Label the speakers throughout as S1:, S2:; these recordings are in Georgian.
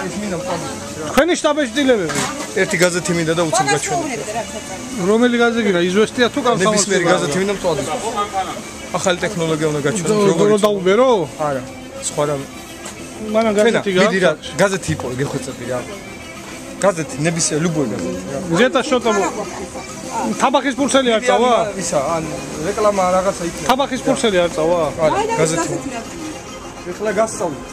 S1: თქვენი შტაბ-ეჭდილებები.
S2: ერთი გაზეთი მინდა და უცებ გაჩვენე.
S1: რომელი გაზეთი რა იზვესტია თუ გამსამართლე?
S2: ნებისმიერი გაზეთი მინდა მწვადი. ახალი ტექნოლოგია უნდა გაჩვენო.
S1: როგორ დაუბერო?
S2: არა. სხვა რა.
S1: მანამ გაზეთი
S2: მიდი რა, გაზეთი იყო, გეხოცები რა. გაზეთი ნებისმიერი любой გაზეთი რა.
S1: ზეთა შოტო. თაბახის პურსელი არ წავა?
S2: ისა, ან რეკლამა რაღაცა იქნება.
S1: თაბახის პურსელი არ წავა?
S2: არა, გაზეთი. ეხლა გასწავლით.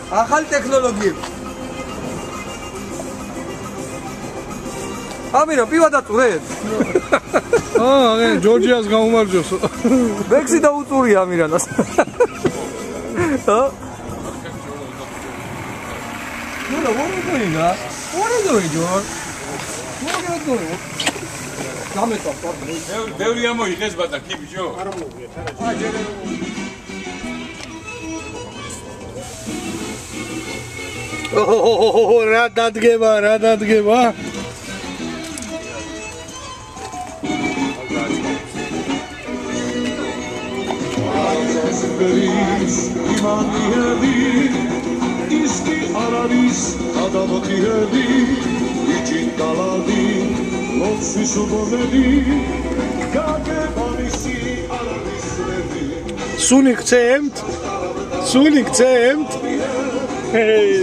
S2: ახალი ტექნოლოგიები. ამირო, პივა დაწურეთ.
S1: ჯორჯიას გაუმარჯოს.
S2: ბექსი დაუწურია ამირანას. No, what are you doing, huh? What are you doing, George? What are you doing? Come on, stop.
S3: ბევრი ამოიღეს ბატა, კი ბიჭო? არ მოვიღეთ,
S1: არა. რა დადგება.
S4: Iski araris adamotihedi ichit daladi lotsi subonedi gage banisi araris ledi
S1: Sunik cemt. Hey.